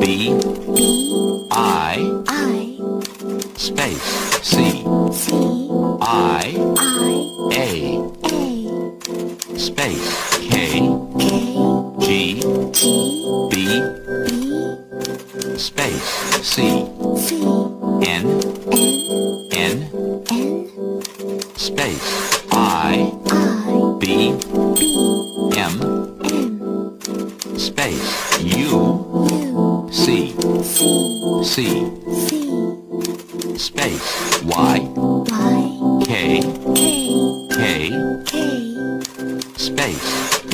B, B, I, I, space, C, C, I, I, A, A, space, K, K, G, G, B, B, space, C, C, N, N, N, N, space, I, I, B, B, M, M, space, U, U, C, C, C, C, space, Y, Y, K, K, K, K, space,